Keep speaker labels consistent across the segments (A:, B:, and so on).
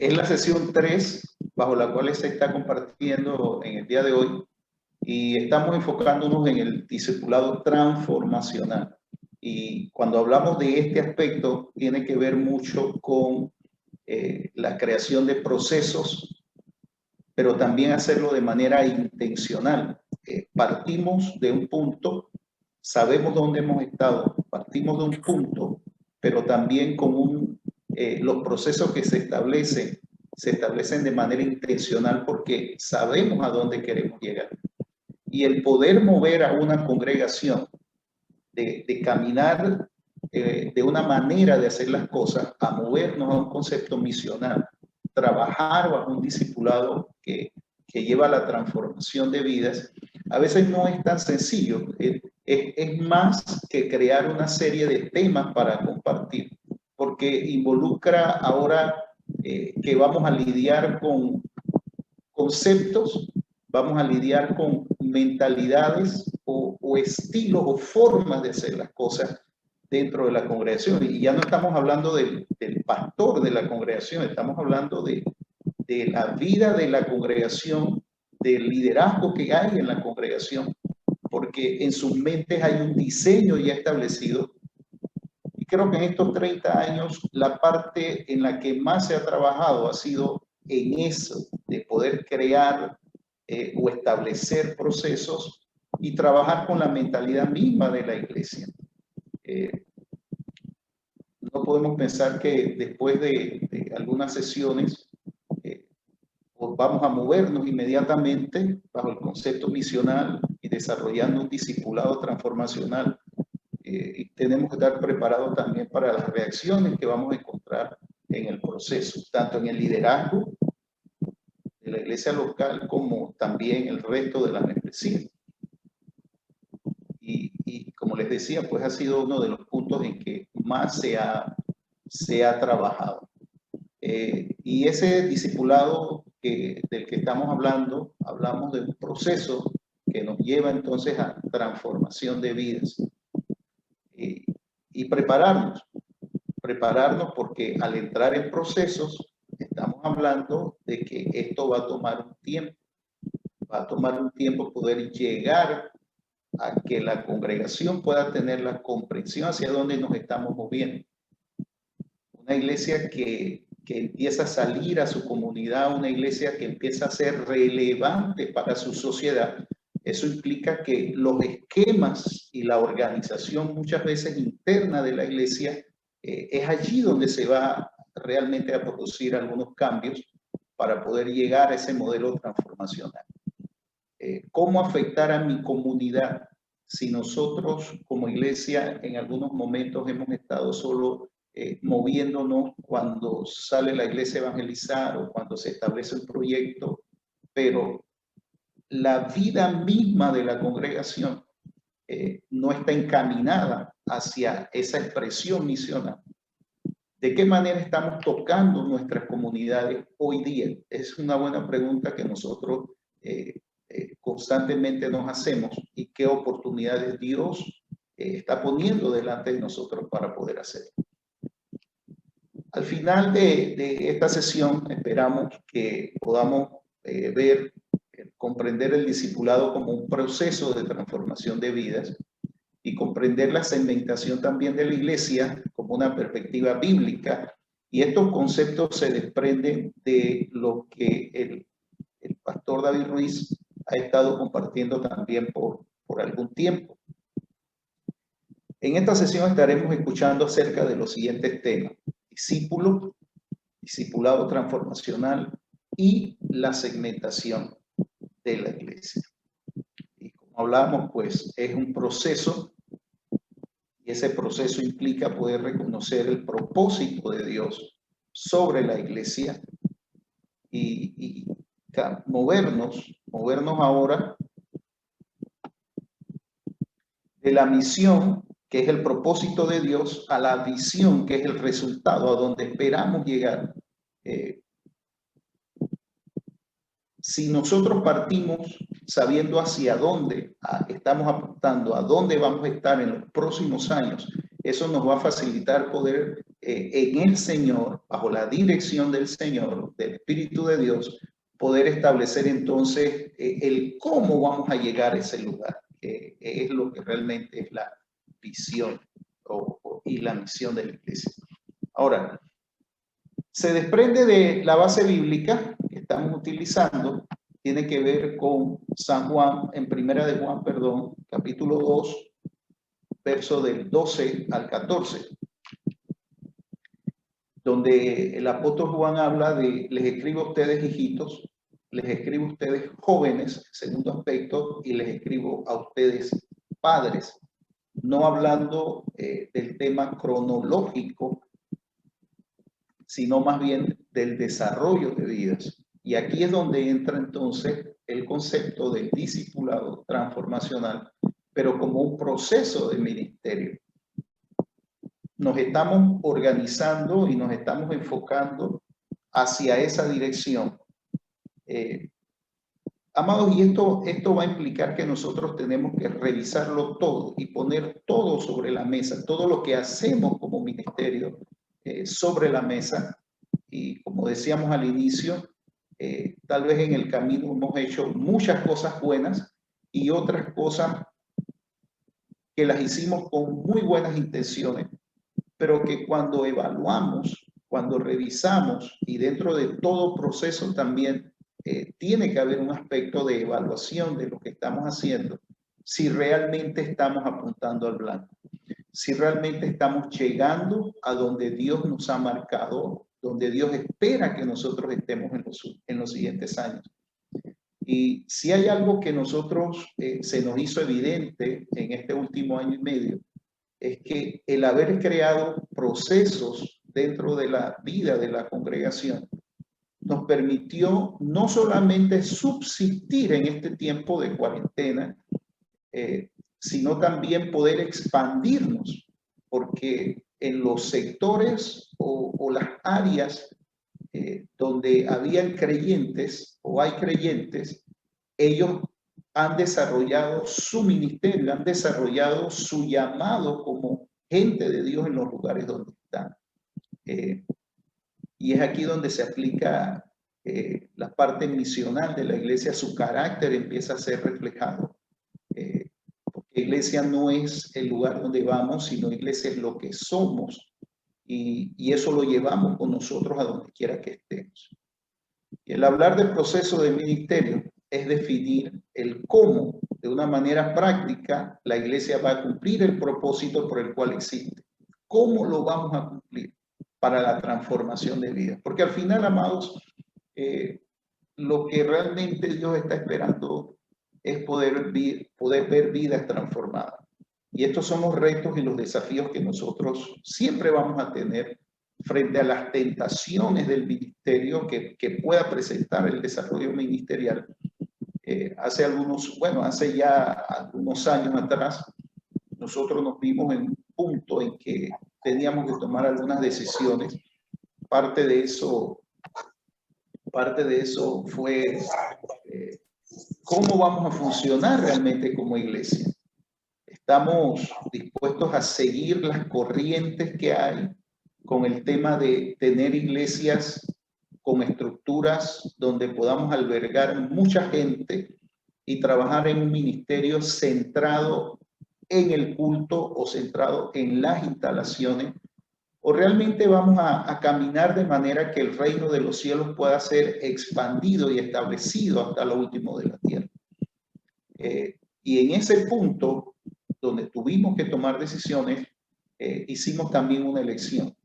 A: Es la sesión 3 bajo la cual se está compartiendo en el día de hoy y estamos enfocándonos en el discipulado transformacional. Y cuando hablamos de este aspecto, tiene que ver mucho con la creación de procesos, pero también hacerlo de manera intencional. Partimos de un punto, sabemos dónde hemos estado, partimos de un punto, pero también con los procesos que se establecen de manera intencional porque sabemos a dónde queremos llegar. Y el poder mover a una congregación, de caminar de una manera de hacer las cosas, a movernos a un concepto misional, trabajar bajo un discipulado que lleva a la transformación de vidas, a veces no es tan sencillo. Es más que crear una serie de temas para compartir, porque involucra ahora que vamos a lidiar con conceptos, vamos a lidiar con mentalidades o estilos o formas de hacer las cosas dentro de la congregación. Y ya no estamos hablando del pastor de la congregación, estamos hablando de la vida de la congregación, del liderazgo que hay en la congregación, porque en sus mentes hay un diseño ya establecido. Y creo que en estos 30 años la parte en la que más se ha trabajado ha sido en eso, de poder crear o establecer procesos y trabajar con la mentalidad misma de la iglesia. No podemos pensar que después de algunas sesiones vamos a movernos inmediatamente bajo el concepto misional y desarrollando un discipulado transformacional. Y tenemos que estar preparados también para las reacciones que vamos a encontrar en el proceso, tanto en el liderazgo de la iglesia local como también el resto de la membresía. Y como les decía, pues ha sido uno de los puntos en que más se ha trabajado. Y ese discipulado del que estamos hablando, hablamos de un proceso que nos lleva entonces a transformación de vidas. Y prepararnos porque al entrar en procesos, estamos hablando de que esto va a tomar un tiempo poder llegar a que la congregación pueda tener la comprensión hacia dónde nos estamos moviendo. Una iglesia que empieza a salir a su comunidad, una iglesia que empieza a ser relevante para su sociedad. Eso implica que los esquemas y la organización muchas veces interna de la iglesia es allí donde se va realmente a producir algunos cambios para poder llegar a ese modelo transformacional. ¿Cómo afectar a mi comunidad si nosotros como iglesia en algunos momentos hemos estado solo moviéndonos cuando sale la iglesia a evangelizar o cuando se establece un proyecto, pero la vida misma de la congregación no está encaminada hacia esa expresión misional? ¿De qué manera estamos tocando nuestras comunidades hoy día? Es una buena pregunta que nosotros constantemente nos hacemos, y qué oportunidades Dios está poniendo delante de nosotros para poder hacerlo. Al final de esta sesión esperamos que podamos comprender el discipulado como un proceso de transformación de vidas y comprender la segmentación también de la iglesia como una perspectiva bíblica. Y estos conceptos se desprenden de lo que el pastor David Ruiz ha estado compartiendo también por algún tiempo. En esta sesión estaremos escuchando acerca de los siguientes temas: discipulado transformacional y la segmentación de la iglesia. Y como hablamos, pues es un proceso, y ese proceso implica poder reconocer el propósito de Dios sobre la iglesia y movernos ahora de la misión, que es el propósito de Dios, a la visión, que es el resultado, a donde esperamos llegar. Si nosotros partimos sabiendo hacia dónde estamos apuntando, a dónde vamos a estar en los próximos años, eso nos va a facilitar poder en el Señor, bajo la dirección del Señor, del Espíritu de Dios, poder establecer entonces el cómo vamos a llegar a ese lugar, que es lo que realmente es la visión y la misión de la iglesia. Ahora, se desprende de la base bíblica que estamos utilizando, tiene que ver con San Juan, en Primera de Juan, perdón, capítulo 2, verso del 12 al 14, donde el apóstol Juan habla de, les escribo a ustedes hijitos, les escribo a ustedes jóvenes, segundo aspecto, y les escribo a ustedes padres, no hablando del tema cronológico, sino más bien del desarrollo de vidas. Y aquí es donde entra entonces el concepto del discipulado transformacional, pero como un proceso de ministerio. Nos estamos organizando y nos estamos enfocando hacia esa dirección. Amados, y esto va a implicar que nosotros tenemos que revisarlo todo y poner todo sobre la mesa, todo lo que hacemos como ministerio sobre la mesa. Y como decíamos al inicio, tal vez en el camino hemos hecho muchas cosas buenas y otras cosas que las hicimos con muy buenas intenciones, pero que cuando evaluamos, cuando revisamos y dentro de todo proceso también tiene que haber un aspecto de evaluación de lo que estamos haciendo, si realmente estamos apuntando al blanco, si realmente estamos llegando a donde Dios nos ha marcado, donde Dios espera que nosotros estemos en los siguientes años. Y si hay algo que nosotros se nos hizo evidente en este último año y medio, es que el haber creado procesos dentro de la vida de la congregación nos permitió no solamente subsistir en este tiempo de cuarentena, sino también poder expandirnos, porque en los sectores o las áreas donde habían creyentes o hay creyentes, ellos han desarrollado su ministerio, han desarrollado su llamado como gente de Dios en los lugares donde están. Y es aquí donde se aplica la parte misional de la iglesia, su carácter empieza a ser reflejado. Porque iglesia no es el lugar donde vamos, sino iglesia es lo que somos. Y eso lo llevamos con nosotros a donde quiera que estemos. Y el hablar del proceso de ministerio es definir el cómo, de una manera práctica, la iglesia va a cumplir el propósito por el cual existe. ¿Cómo lo vamos a cumplir para la transformación de vidas? Porque al final, amados, lo que realmente Dios está esperando es poder ver vidas transformadas. Y estos son los retos y los desafíos que nosotros siempre vamos a tener frente a las tentaciones del ministerio que pueda presentar el desarrollo ministerial. Hace ya algunos años atrás, nosotros nos vimos en un punto en que teníamos que tomar algunas decisiones. Parte de eso fue cómo vamos a funcionar realmente como iglesia. Estamos dispuestos a seguir las corrientes que hay con el tema de tener iglesias con estructuras donde podamos albergar mucha gente y trabajar en un ministerio centrado en el culto o centrado en las instalaciones, o realmente vamos a caminar de manera que el reino de los cielos pueda ser expandido y establecido hasta lo último de la tierra. Y en ese punto donde tuvimos que tomar decisiones, hicimos también una elección.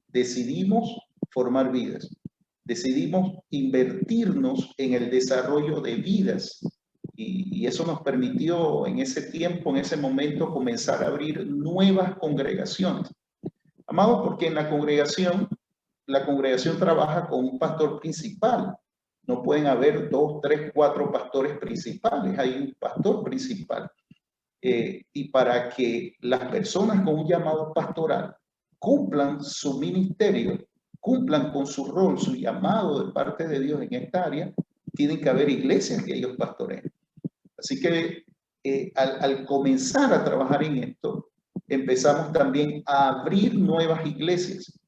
A: Decidimos formar vidas, decidimos invertirnos en el desarrollo de vidas y eso nos permitió en ese tiempo, en ese momento, comenzar a abrir nuevas congregaciones. Amados, porque en la congregación trabaja con un pastor principal. No pueden haber 2, 3, 4 pastores principales, hay un pastor principal. Y para que las personas con un llamado pastoral cumplan su ministerio, cumplan con su rol, su llamado de parte de Dios en esta área, tienen que haber iglesias que ellos pastoreen. Así que al comenzar a trabajar en esto, empezamos también a abrir nuevas iglesias.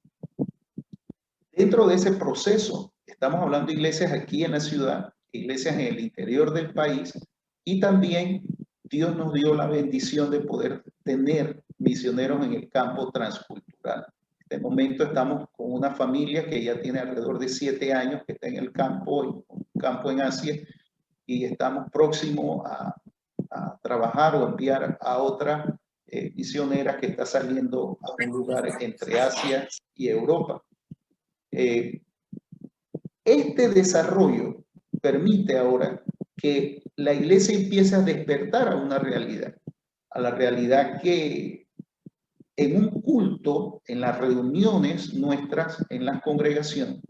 A: Dentro de ese proceso, estamos hablando de iglesias aquí en la ciudad, iglesias en el interior del país, y también Dios nos dio la bendición de poder tener misioneros en el campo transcultural. En este momento estamos con una familia que ya tiene alrededor de 7 años que está en el campo en Asia, y estamos próximos a trabajar o enviar a otra misionera que está saliendo a un lugar entre Asia y Europa. Este desarrollo permite ahora que la iglesia empiece a despertar a una realidad, a la realidad que en un culto, en las reuniones nuestras, en las congregaciones,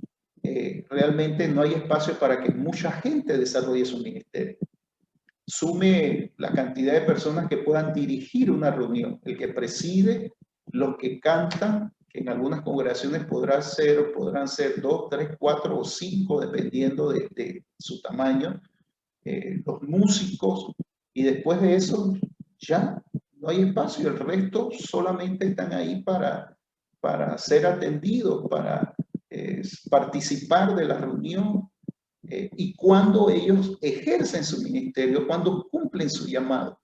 A: realmente no hay espacio para que mucha gente desarrolle su ministerio. Sume la cantidad de personas que puedan dirigir una reunión, el que preside, los que cantan, que en algunas congregaciones podrán ser 2, 3, 4 o 5, dependiendo de su tamaño, los músicos, y después de eso ya no hay espacio, el resto solamente están ahí para ser atendidos, para participar de la reunión, y cuando ellos ejercen su ministerio, cuando cumplen su llamado.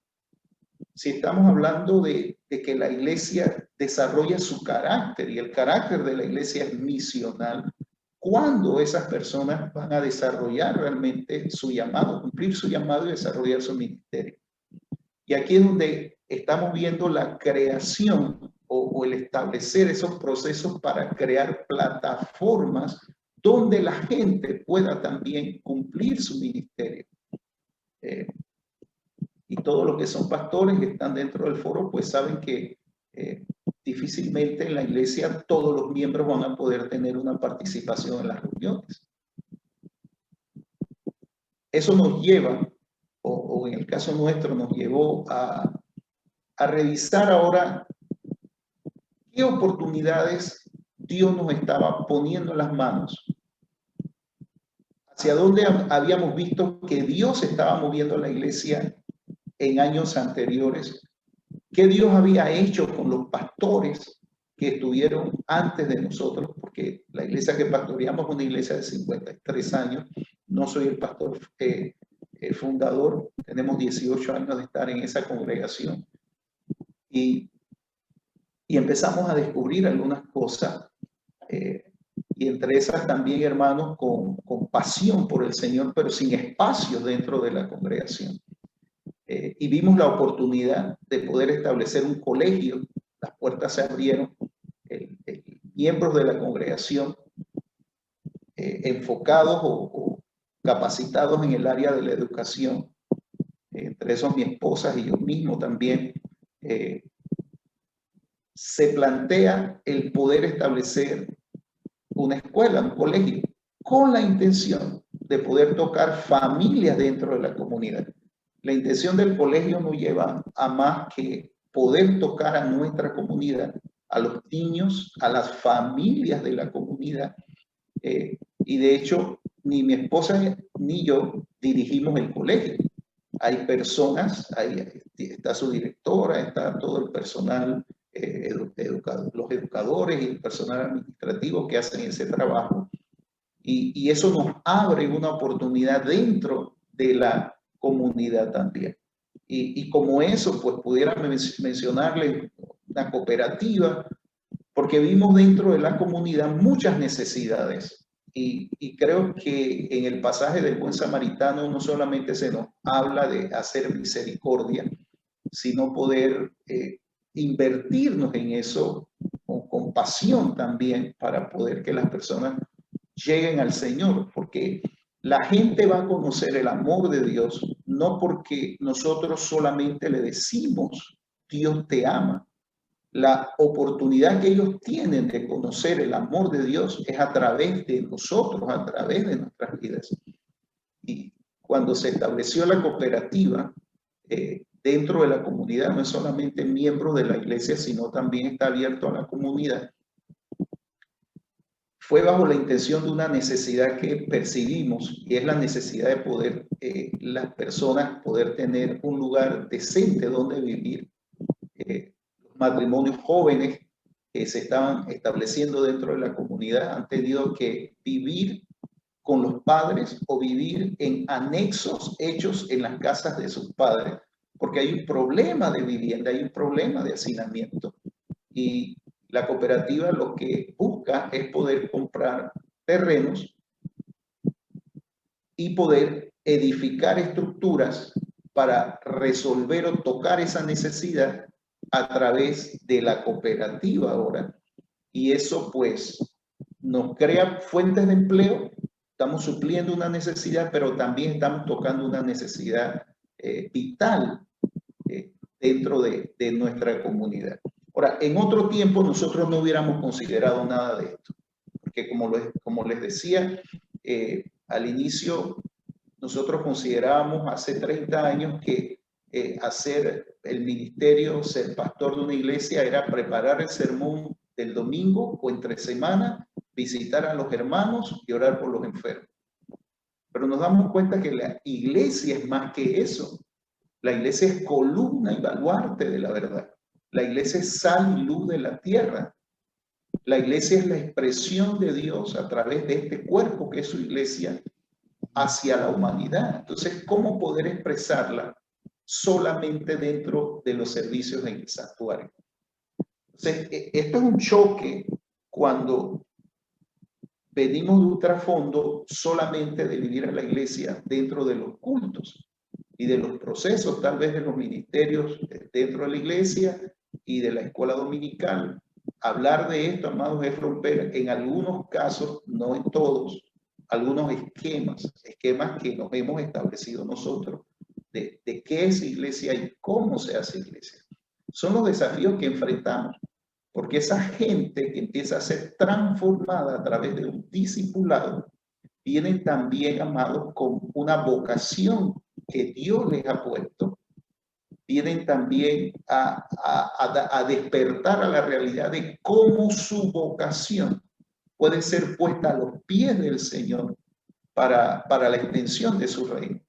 A: Si estamos hablando de que la iglesia desarrolla su carácter, y el carácter de la iglesia es misional, ¿cuándo esas personas van a desarrollar realmente su llamado, cumplir su llamado y desarrollar su ministerio? Y aquí es donde estamos viendo la creación o el establecer esos procesos para crear plataformas donde la gente pueda también cumplir su ministerio. Y todos los que son pastores que están dentro del foro, pues saben que difícilmente en la iglesia todos los miembros van a poder tener una participación en las reuniones. Eso nos lleva, o en el caso nuestro, nos llevó a revisar ahora qué oportunidades Dios nos estaba poniendo en las manos. Hacia dónde habíamos visto que Dios estaba moviendo a la iglesia en años anteriores, qué Dios había hecho con los pastores que estuvieron antes de nosotros, porque la iglesia que pastoreamos es una iglesia de 53 años, no soy el pastor fundador, tenemos 18 años de estar en esa congregación, y empezamos a descubrir algunas cosas, y entre esas también, hermanos, con pasión por el Señor, pero sin espacio dentro de la congregación. Y vimos la oportunidad de poder establecer un colegio. Las puertas se abrieron, miembros de la congregación enfocados o capacitados en el área de la educación, entre esos mi esposa y yo mismo también, se plantea el poder establecer una escuela, un colegio, con la intención de poder tocar familias dentro de la comunidad. La intención del colegio nos lleva a más que poder tocar a nuestra comunidad, a los niños, a las familias de la comunidad. Y de hecho, ni mi esposa ni yo dirigimos el colegio. Hay personas, ahí está su directora, está todo el personal, los educadores y el personal administrativo que hacen ese trabajo. Y eso nos abre una oportunidad dentro de la comunidad también. Y como eso, pues pudiera mencionarle una cooperativa, porque vimos dentro de la comunidad muchas necesidades. Y creo que en el pasaje del buen samaritano no solamente se nos habla de hacer misericordia, sino poder invertirnos en eso con pasión también, para poder que las personas lleguen al Señor, porque la gente va a conocer el amor de Dios no porque nosotros solamente le decimos Dios te ama. La oportunidad que ellos tienen de conocer el amor de Dios es a través de nosotros, a través de nuestras vidas. Y cuando se estableció la cooperativa, dentro de la comunidad, no es solamente miembros de la iglesia, sino también está abierto a la comunidad. Fue bajo la intención de una necesidad que percibimos, y es la necesidad de poder, las personas poder tener un lugar decente donde vivir. Los matrimonios jóvenes que se estaban estableciendo dentro de la comunidad han tenido que vivir con los padres o vivir en anexos hechos en las casas de sus padres, porque hay un problema de vivienda, hay un problema de hacinamiento. Y la cooperativa lo que busca es poder comprar terrenos y poder edificar estructuras para resolver o tocar esa necesidad a través de la cooperativa ahora. Y eso pues nos crea fuentes de empleo, estamos supliendo una necesidad, pero también estamos tocando una necesidad vital dentro de nuestra comunidad. Ahora, en otro tiempo nosotros no hubiéramos considerado nada de esto, porque como les decía, al inicio nosotros considerábamos hace 30 años que hacer el ministerio, ser pastor de una iglesia, era preparar el sermón del domingo o entre semana, visitar a los hermanos y orar por los enfermos. Pero nos damos cuenta que la iglesia es más que eso. La iglesia es columna y baluarte de la verdad. La iglesia es sal y luz de la tierra. La iglesia es la expresión de Dios a través de este cuerpo que es su iglesia hacia la humanidad. Entonces, ¿cómo poder expresarla solamente dentro de los servicios en el santuario? Entonces, esto es un choque cuando venimos de un trasfondo solamente de vivir a la iglesia dentro de los cultos y de los procesos, tal vez de los ministerios dentro de la iglesia y de la escuela dominical. Hablar de esto, amados, es romper en algunos casos, no en todos, algunos esquemas que nos hemos establecido nosotros de qué es iglesia y cómo se hace iglesia. Son los desafíos que enfrentamos, porque esa gente que empieza a ser transformada a través de un discipulado, vienen también, amados, con una vocación que Dios les ha puesto. Vienen también a despertar a la realidad de cómo su vocación puede ser puesta a los pies del Señor para la extensión de su reino.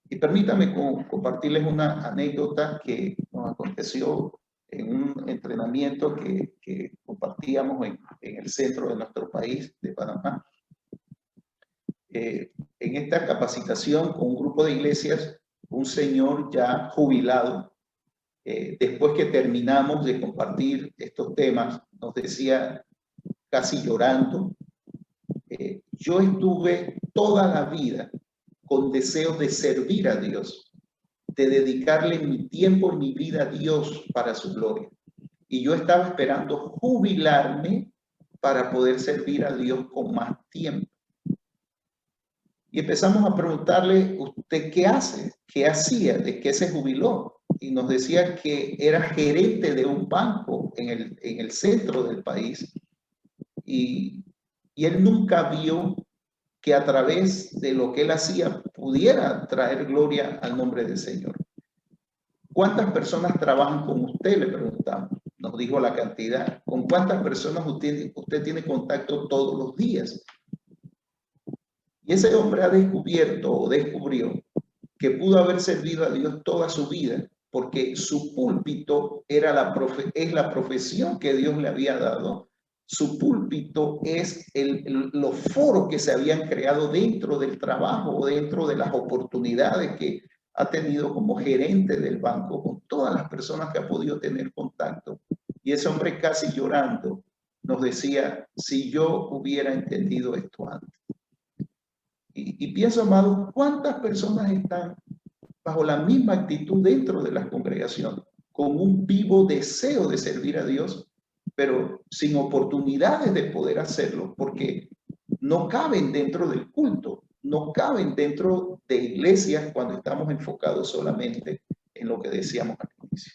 A: Y permítame compartirles una anécdota que nos aconteció en un entrenamiento que compartíamos en el centro de nuestro país, de Panamá. En esta capacitación con un grupo de iglesias, un señor ya jubilado, después que terminamos de compartir estos temas, nos decía casi llorando, yo estuve toda la vida con deseos de servir a Dios, de dedicarle mi tiempo y mi vida a Dios para su gloria. Y yo estaba esperando jubilarme para poder servir a Dios con más tiempo. Y empezamos a preguntarle, ¿usted qué hace? ¿Qué hacía? ¿De qué se jubiló? Y nos decía que era gerente de un banco en el centro del país. Y él nunca vio que a través de lo que él hacía pudiera traer gloria al nombre del Señor. ¿Cuántas personas trabajan con usted? Le preguntamos. Nos dijo la cantidad. ¿Con cuántas personas usted tiene contacto todos los días? Y ese hombre ha descubierto o descubrió que pudo haber servido a Dios toda su vida porque su púlpito es la profesión que Dios le había dado. Su púlpito es los foros que se habían creado dentro del trabajo o dentro de las oportunidades que ha tenido como gerente del banco con todas las personas que ha podido tener contacto. Y ese hombre casi llorando nos decía, si yo hubiera entendido esto antes. Y pienso, amados, ¿cuántas personas están bajo la misma actitud dentro de las congregaciones, con un vivo deseo de servir a Dios, pero sin oportunidades de poder hacerlo, porque no caben dentro del culto, no caben dentro de iglesias cuando estamos enfocados solamente en lo que decíamos al inicio?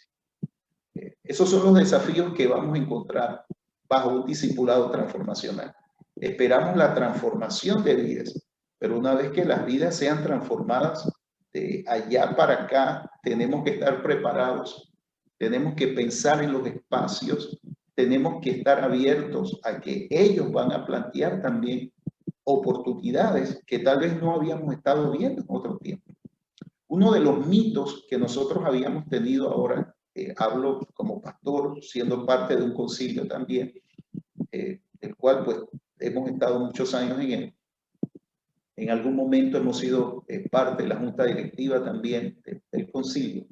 A: Esos son los desafíos que vamos a encontrar bajo un discipulado transformacional. Esperamos la transformación de vidas, pero una vez que las vidas sean transformadas, de allá para acá tenemos que estar preparados, tenemos que pensar en los espacios, tenemos que estar abiertos a que ellos van a plantear también oportunidades que tal vez no habíamos estado viendo en otro tiempo. Uno de los mitos que nosotros habíamos tenido ahora hablo como pastor, siendo parte de un concilio también, el cual pues hemos estado muchos años en él. En algún momento hemos sido parte de la junta directiva también del concilio.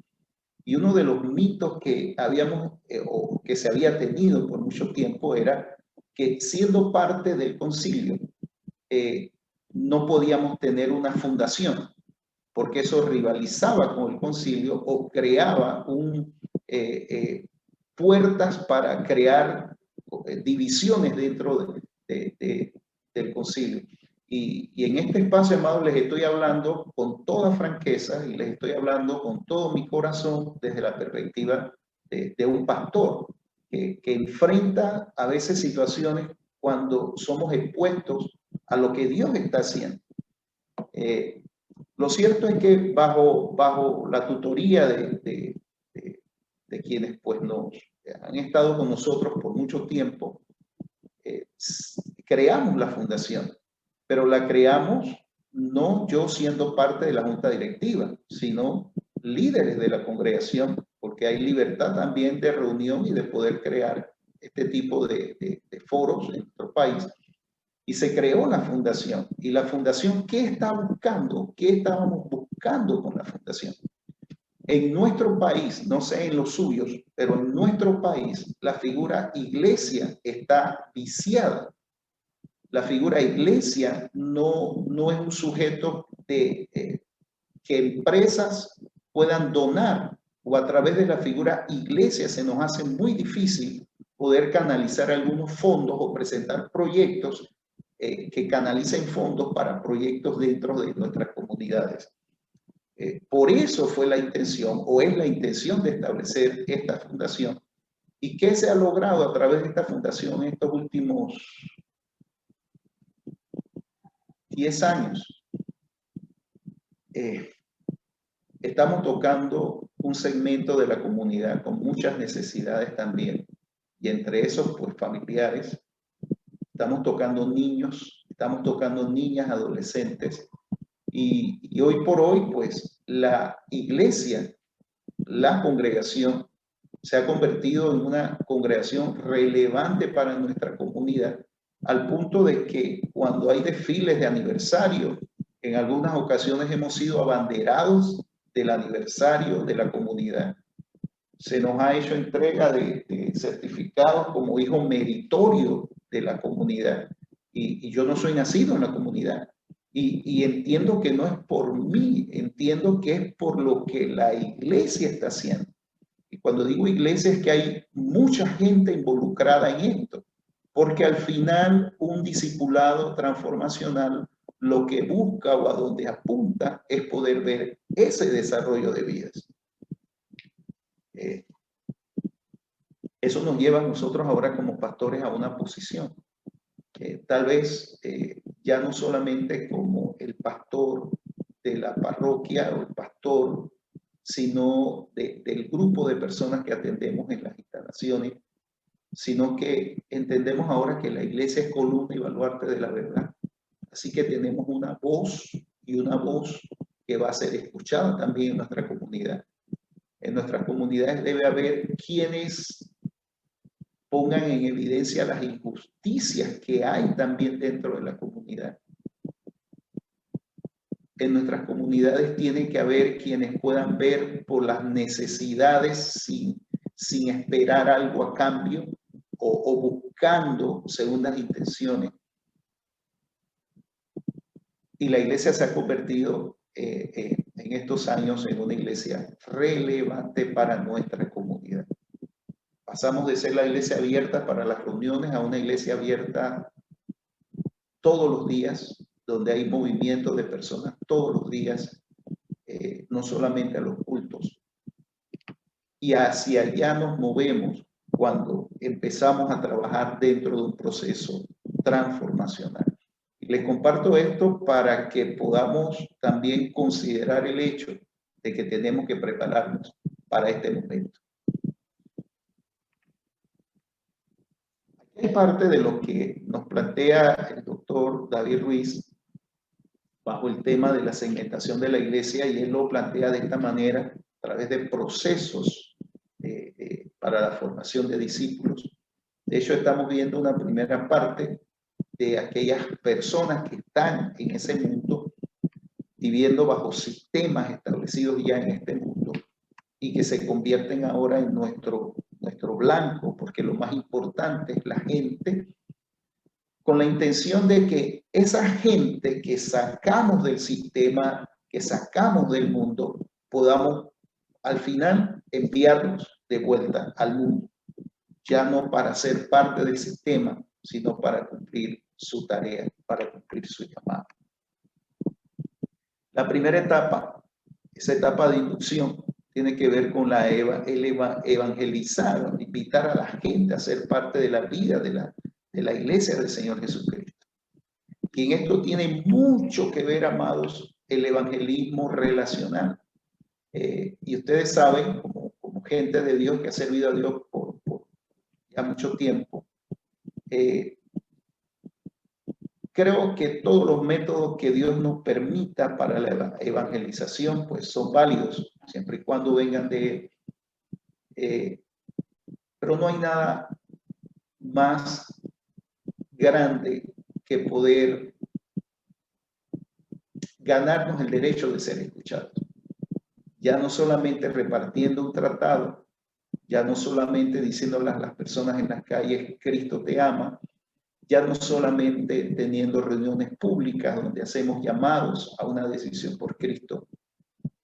A: Y uno de los mitos que habíamos o que se había tenido por mucho tiempo era que siendo parte del concilio no podíamos tener una fundación, porque eso rivalizaba con el concilio o creaba puertas para crear divisiones dentro del concilio. Y en este espacio, amados, les estoy hablando con toda franqueza y les estoy hablando con todo mi corazón desde la perspectiva de un pastor que enfrenta a veces situaciones cuando somos expuestos a lo que Dios está haciendo. Lo cierto es que bajo la tutoría de quienes pues nos han estado con nosotros por mucho tiempo, creamos la fundación, pero la creamos no yo siendo parte de la junta directiva, sino líderes de la congregación, porque hay libertad también de reunión y de poder crear este tipo de foros en nuestro país. Y se creó la fundación. ¿Y la fundación qué está buscando? ¿Qué estábamos buscando con la fundación? En nuestro país, no sé en los suyos, pero en nuestro país la figura iglesia está viciada. La figura iglesia no es un sujeto de que empresas puedan donar, o a través de la figura iglesia se nos hace muy difícil poder canalizar algunos fondos o presentar proyectos que canalicen fondos para proyectos dentro de nuestras comunidades. Por eso fue la intención, o es la intención de establecer esta fundación. ¿Y qué se ha logrado a través de esta fundación en estos últimos 10 años? Estamos tocando un segmento de la comunidad con muchas necesidades también, y entre esos, pues, familiares. Estamos tocando niños, estamos tocando niñas, adolescentes, y hoy por hoy, pues, la iglesia, la congregación, se ha convertido en una congregación relevante para nuestra comunidad, al punto de que cuando hay desfiles de aniversario, en algunas ocasiones hemos sido abanderados del aniversario de la comunidad. Se nos ha hecho entrega de certificados como hijo meritorio de la comunidad. Y yo no soy nacido en la comunidad. Y entiendo que no es por mí, entiendo que es por lo que la iglesia está haciendo. Y cuando digo iglesia es que hay mucha gente involucrada en esto, porque al final un discipulado transformacional lo que busca o a donde apunta es poder ver ese desarrollo de vidas. Eso nos lleva a nosotros ahora como pastores a una posición. Tal vez ya no solamente como el pastor de la parroquia o el pastor, sino del grupo de personas que atendemos en las instalaciones, sino que entendemos ahora que la iglesia es columna y baluarte de la verdad. Así que tenemos una voz, y una voz que va a ser escuchada también en nuestra comunidad. En nuestras comunidades debe haber quienes pongan en evidencia las injusticias que hay también dentro de la comunidad. En nuestras comunidades tiene que haber quienes puedan ver por las necesidades sin esperar algo a cambio o buscando segundas intenciones. Y la iglesia se ha convertido en estos años en una iglesia relevante para nuestra comunidad. Pasamos de ser la iglesia abierta para las reuniones a una iglesia abierta todos los días, donde hay movimiento de personas todos los días, no solamente a los cultos. Y hacia allá nos movemos cuando empezamos a trabajar dentro de un proceso transformacional. Les comparto esto para que podamos también considerar el hecho de que tenemos que prepararnos para este momento. Aquí hay parte de lo que nos plantea el doctor David Ruiz bajo el tema de la segmentación de la iglesia, y él lo plantea de esta manera a través de procesos para la formación de discípulos. De hecho, estamos viendo una primera parte de aquellas personas que están en ese mundo, viviendo bajo sistemas establecidos ya en este mundo y que se convierten ahora en nuestro blanco, porque lo más importante es la gente, con la intención de que esa gente que sacamos del sistema, que sacamos del mundo, podamos al final enviarlos de vuelta al mundo, ya no para ser parte del sistema, sino para cumplir su tarea, para cumplir su llamado. La primera etapa, esa etapa de inducción, tiene que ver con evangelizar, invitar a la gente a ser parte de la vida de la iglesia del Señor Jesucristo. Y en esto tiene mucho que ver, amados, el evangelismo relacional. Y ustedes saben, como gente de Dios que ha servido a Dios por ya mucho tiempo, creo que todos los métodos que Dios nos permita para la evangelización pues son válidos, siempre y cuando vengan de Él. Pero no hay nada más grande que poder ganarnos el derecho de ser escuchados. Ya no solamente repartiendo un tratado, ya no solamente diciéndole a las personas en las calles, Cristo te ama, ya no solamente teniendo reuniones públicas donde hacemos llamados a una decisión por Cristo,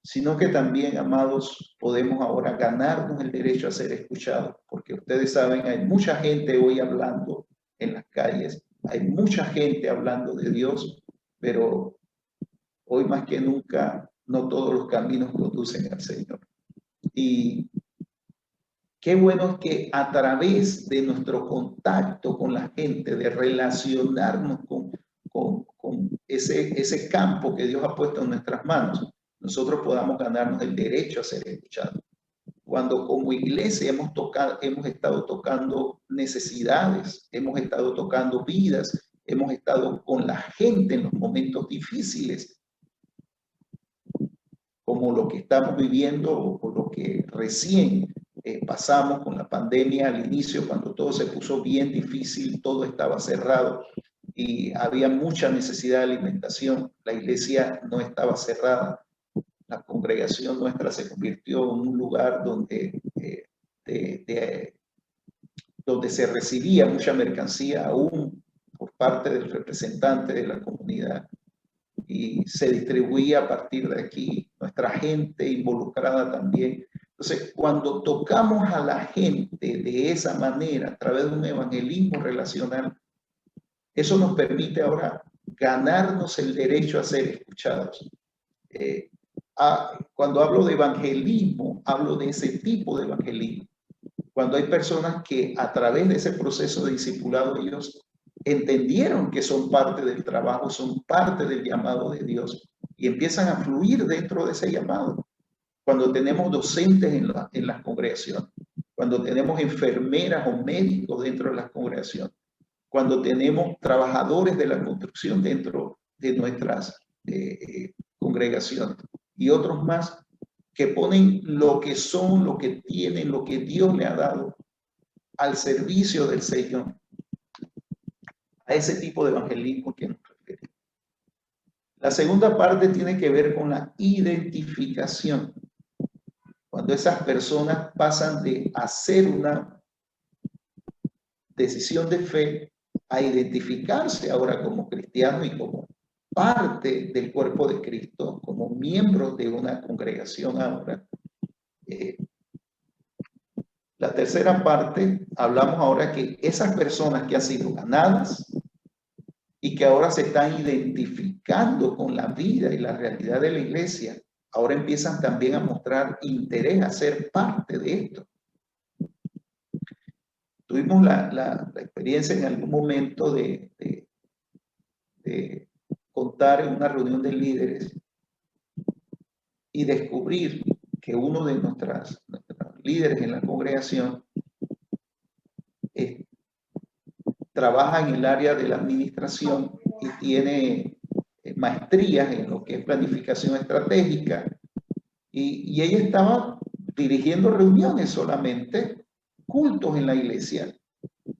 A: sino que también, amados, podemos ahora ganarnos el derecho a ser escuchados, porque ustedes saben, hay mucha gente hoy hablando en las calles, hay mucha gente hablando de Dios, pero hoy más que nunca, no todos los caminos conducen al Señor. Y qué bueno es que a través de nuestro contacto con la gente, de relacionarnos con ese campo que Dios ha puesto en nuestras manos, nosotros podamos ganarnos el derecho a ser escuchados. Cuando como iglesia hemos estado tocando necesidades, hemos estado tocando vidas, hemos estado con la gente en los momentos difíciles, como lo que estamos viviendo o lo que recién pasamos con la pandemia al inicio, cuando todo se puso bien difícil, todo estaba cerrado y había mucha necesidad de alimentación. La iglesia no estaba cerrada. La congregación nuestra se convirtió en un lugar donde, donde se recibía mucha mercancía aún por parte del representante de la comunidad y se distribuía a partir de aquí, nuestra gente involucrada también. Entonces, cuando tocamos a la gente de esa manera, a través de un evangelismo relacional, eso nos permite ahora ganarnos el derecho a ser escuchados. Cuando hablo de evangelismo, hablo de ese tipo de evangelismo. Cuando hay personas que a través de ese proceso de discipulado ellos entendieron que son parte del trabajo, son parte del llamado de Dios y empiezan a fluir dentro de ese llamado. Cuando tenemos docentes en las congregaciones, cuando tenemos enfermeras o médicos dentro de las congregaciones, cuando tenemos trabajadores de la construcción dentro de nuestras congregaciones y otros más que ponen lo que son, lo que tienen, lo que Dios le ha dado al servicio del Señor. A ese tipo de evangelismo que nos referimos. La segunda parte tiene que ver con la identificación. Cuando esas personas pasan de hacer una decisión de fe a identificarse ahora como cristianos y como parte del cuerpo de Cristo, como miembros de una congregación ahora. La tercera parte, hablamos ahora que esas personas que han sido ganadas y que ahora se están identificando con la vida y la realidad de la iglesia, ahora empiezan también a mostrar interés a ser parte de esto. Tuvimos la experiencia en algún momento de contar en una reunión de líderes y descubrir que uno de nuestros líderes en la congregación trabaja en el área de la administración y tiene maestrías en lo que es planificación estratégica y ella estaba dirigiendo reuniones solamente cultos en la iglesia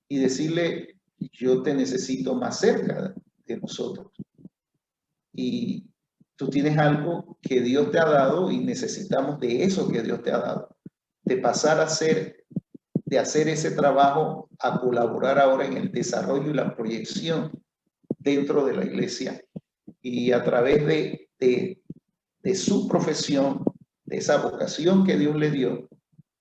A: y decirle, yo te necesito más cerca de nosotros. Y tú tienes algo que Dios te ha dado y necesitamos de eso que Dios te ha dado. De pasar a de hacer ese trabajo a colaborar ahora en el desarrollo y la proyección dentro de la iglesia. Y a través de su profesión, de esa vocación que Dios le dio,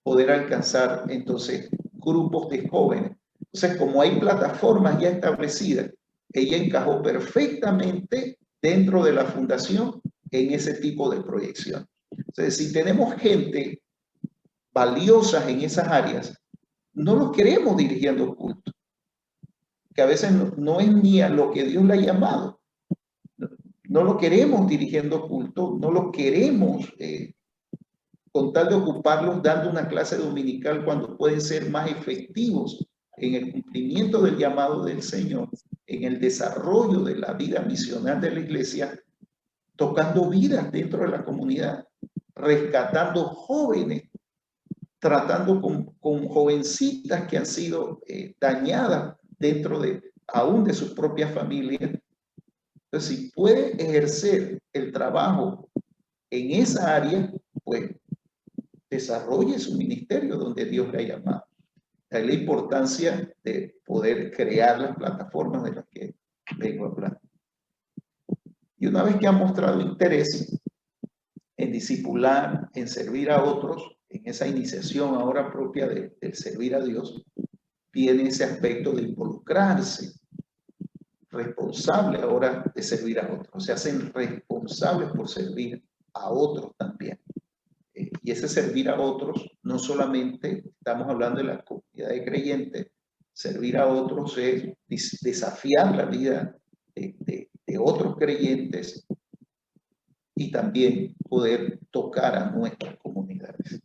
A: poder alcanzar entonces grupos de jóvenes. Entonces, como hay plataformas ya establecidas, ella encajó perfectamente dentro de la fundación en ese tipo de proyección. Entonces, si tenemos gente valiosa en esas áreas, no los queremos dirigiendo culto, que a veces no es ni a lo que Dios le ha llamado. No lo queremos dirigiendo culto, no lo queremos con tal de ocuparlos dando una clase dominical cuando pueden ser más efectivos en el cumplimiento del llamado del Señor, en el desarrollo de la vida misional de la iglesia, tocando vidas dentro de la comunidad, rescatando jóvenes, tratando con jovencitas que han sido dañadas dentro aún de sus propias familias. Entonces, si puede ejercer el trabajo en esa área, pues desarrolle su ministerio donde Dios le ha llamado. Es la importancia de poder crear las plataformas de las que vengo hablando. Y una vez que han mostrado interés en discipular, en servir a otros, en esa iniciación ahora propia del servir a Dios, viene ese aspecto de involucrarse, responsable ahora de servir a otros. Se hacen responsables por servir a otros también. Y ese servir a otros, no solamente estamos hablando de la comunidad de creyentes, servir a otros es desafiar la vida de otros creyentes y también poder tocar a nuestras comunidades.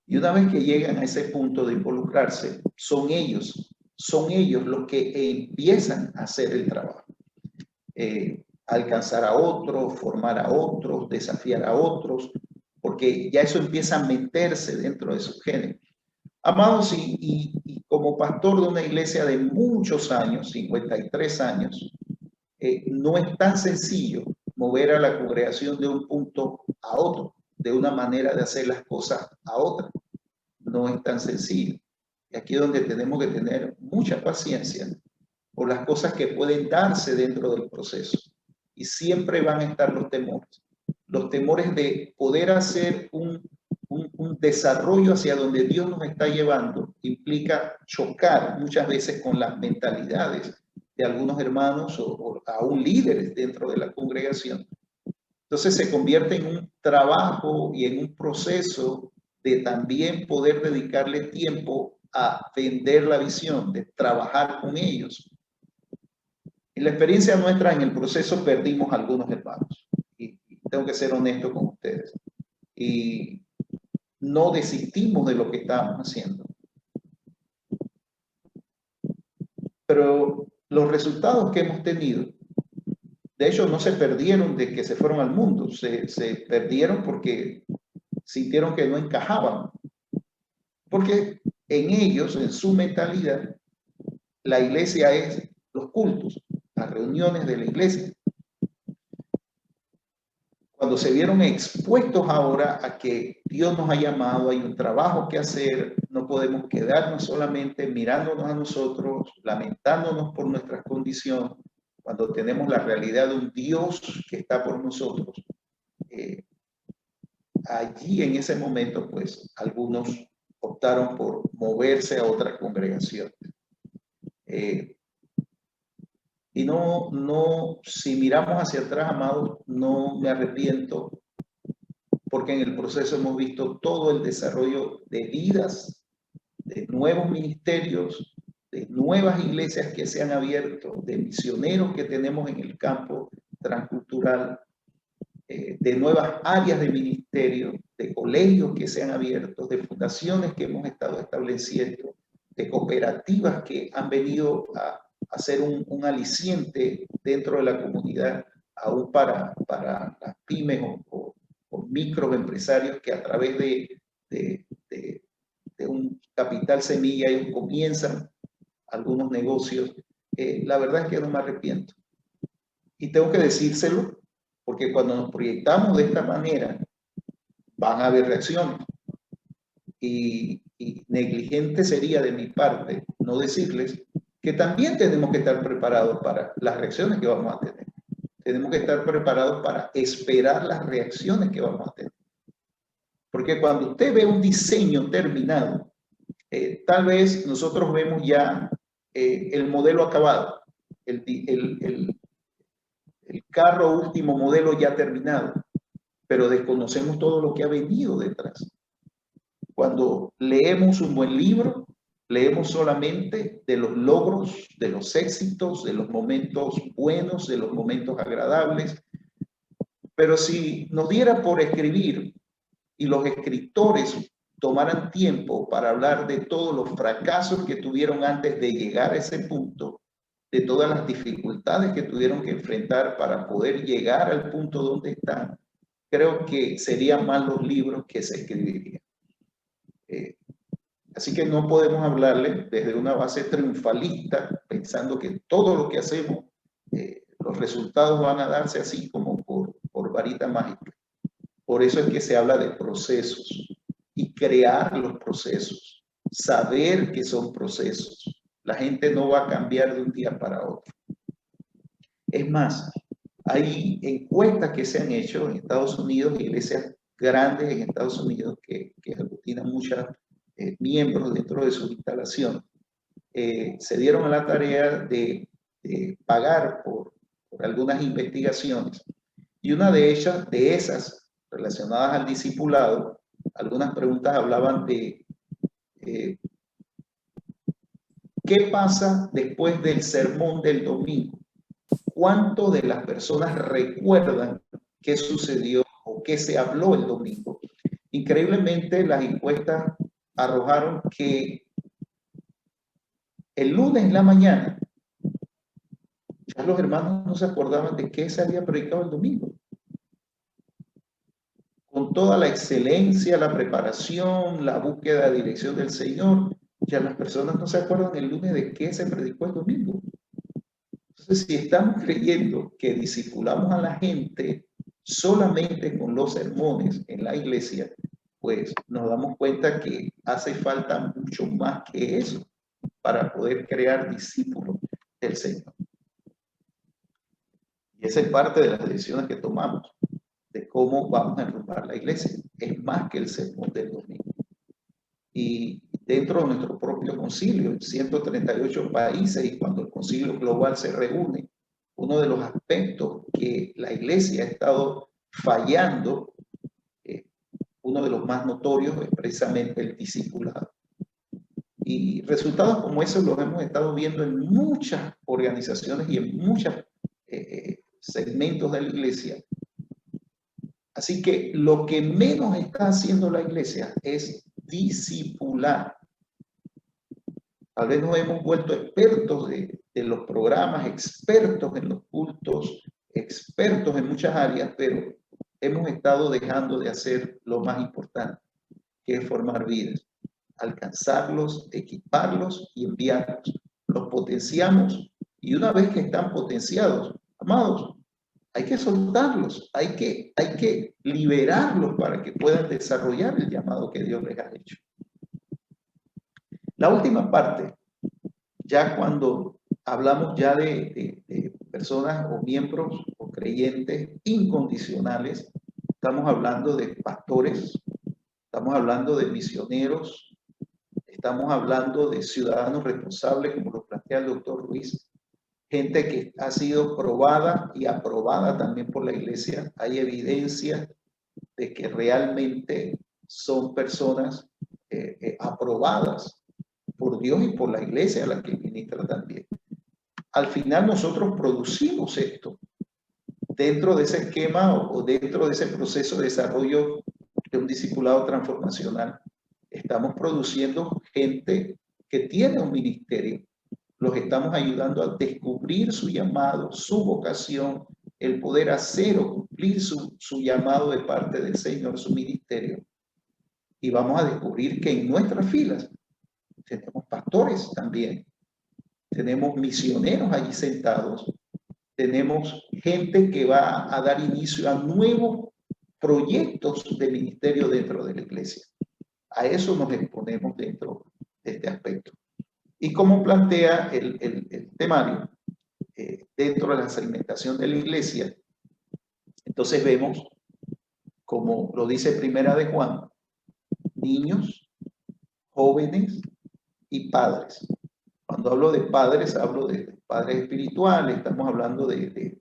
A: Y una vez que llegan a ese punto de involucrarse, son ellos los que empiezan a hacer el trabajo. Alcanzar a otros, formar a otros, desafiar a otros, porque ya eso empieza a meterse dentro de su género. Amados, y como pastor de una iglesia de muchos años, 53 años, no es tan sencillo mover a la congregación de un punto a otro, de una manera de hacer las cosas a otra. No es tan sencillo. Y aquí es donde tenemos que tener mucha paciencia por las cosas que pueden darse dentro del proceso. Y siempre van a estar los temores de poder hacer un desarrollo hacia donde Dios nos está llevando, implica chocar muchas veces con las mentalidades de algunos hermanos o aún líderes dentro de la congregación. Entonces se convierte en un trabajo y en un proceso de también poder dedicarle tiempo a vender la visión, de trabajar con ellos. En la experiencia nuestra, en el proceso, perdimos a algunos hermanos. Y tengo que ser honesto con ustedes. Y no desistimos de lo que estábamos haciendo. Pero los resultados que hemos tenido, de hecho, no se perdieron de que se fueron al mundo. Se perdieron porque sintieron que no encajaban. Porque en ellos, en su mentalidad, la iglesia es los cultos, las reuniones de la iglesia. Cuando se vieron expuestos ahora a que Dios nos ha llamado, hay un trabajo que hacer, no podemos quedarnos solamente mirándonos a nosotros, lamentándonos por nuestras condiciones, cuando tenemos la realidad de un Dios que está por nosotros. Allí en ese momento, pues, algunos optaron por moverse a otras congregaciones. Y si miramos hacia atrás, amados, no me arrepiento, porque en el proceso hemos visto todo el desarrollo de vidas, de nuevos ministerios, de nuevas iglesias que se han abierto, de misioneros que tenemos en el campo transcultural, de nuevas áreas de ministerio, de colegios que se han abierto, de fundaciones que hemos estado estableciendo, de cooperativas que han venido a hacer un aliciente dentro de la comunidad, aún para las pymes o microempresarios que a través de de, de, de un capital semilla, ellos comienzan algunos negocios. La verdad es que no me arrepiento. Y tengo que decírselo, porque cuando nos proyectamos de esta manera, van a haber reacciones. Y negligente sería de mi parte no decirles que también tenemos que estar preparados para las reacciones que vamos a tener. Tenemos que estar preparados para esperar las reacciones que vamos a tener. Porque cuando usted ve un diseño terminado, tal vez nosotros vemos ya el modelo acabado, el carro último modelo ya terminado, pero desconocemos todo lo que ha venido detrás. Cuando leemos un buen libro, leemos solamente de los logros, de los éxitos, de los momentos buenos, de los momentos agradables. Pero si nos diera por escribir y los escritores tomaran tiempo para hablar de todos los fracasos que tuvieron antes de llegar a ese punto, de todas las dificultades que tuvieron que enfrentar para poder llegar al punto donde están, creo que serían más los libros que se escribirían. Así que no podemos hablarle desde una base triunfalista, pensando que todo lo que hacemos, los resultados van a darse así como por varita mágica. Por eso es que se habla de procesos y crear los procesos, saber que son procesos. La gente no va a cambiar de un día para otro. Es más, hay encuestas que se han hecho en Estados Unidos, iglesias grandes en Estados Unidos que aglutinan muchas miembros dentro de su instalación, se dieron a la tarea de pagar por algunas investigaciones, y una de esas relacionadas al discipulado, algunas preguntas hablaban de ¿qué pasa después del sermón del domingo? ¿Cuánto de las personas recuerdan qué sucedió o qué se habló el domingo? Increíblemente, las encuestas arrojaron que el lunes en la mañana ya los hermanos no se acordaban de qué se había predicado el domingo. Con toda la excelencia, la preparación, la búsqueda de dirección del Señor, ya las personas no se acuerdan el lunes de qué se predicó el domingo. Entonces, si estamos creyendo que discipulamos a la gente solamente con los sermones en la iglesia, pues nos damos cuenta que hace falta mucho más que eso para poder crear discípulos del Señor. Y esa es parte de las decisiones que tomamos, de cómo vamos a enrumbar la iglesia. Es más que el sermón del domingo. Y dentro de nuestro propio concilio, en 138 países, y cuando el concilio global se reúne, uno de los aspectos que la iglesia ha estado fallando, uno de los más notorios es precisamente el discipulado. Y resultados como esos los hemos estado viendo en muchas organizaciones y en muchos segmentos de la iglesia. Así que lo que menos está haciendo la iglesia es discipular. Tal vez nos hemos vuelto expertos de los programas, expertos en los cultos, expertos en muchas áreas, pero hemos estado dejando de hacer lo más importante, que es formar vidas, alcanzarlos, equiparlos y enviarlos. Los potenciamos y una vez que están potenciados, amados, hay que soltarlos, hay que liberarlos para que puedan desarrollar el llamado que Dios les ha hecho. La última parte, ya cuando hablamos ya de personas o miembros o creyentes incondicionales, estamos hablando de pastores, estamos hablando de misioneros, estamos hablando de ciudadanos responsables, como lo plantea el doctor Ruiz, gente que ha sido probada y aprobada también por la iglesia. Hay evidencia de que realmente son personas aprobadas por Dios y por la iglesia a la que ministra también. Al final nosotros producimos esto dentro de ese esquema o dentro de ese proceso de desarrollo de un discipulado transformacional. Estamos produciendo gente que tiene un ministerio. Los estamos ayudando a descubrir su llamado, su vocación, el poder hacer o cumplir su llamado de parte del Señor, su ministerio. Y vamos a descubrir que en nuestras filas tenemos pastores también, tenemos misioneros allí sentados, tenemos gente que va a dar inicio a nuevos proyectos de ministerio dentro de la iglesia. A eso nos exponemos dentro de este aspecto. Y como plantea el temario, dentro de la segmentación de la iglesia, entonces vemos, como lo dice Primera de Juan, niños, jóvenes y padres. Cuando hablo de padres, hablo de padres espirituales, estamos hablando del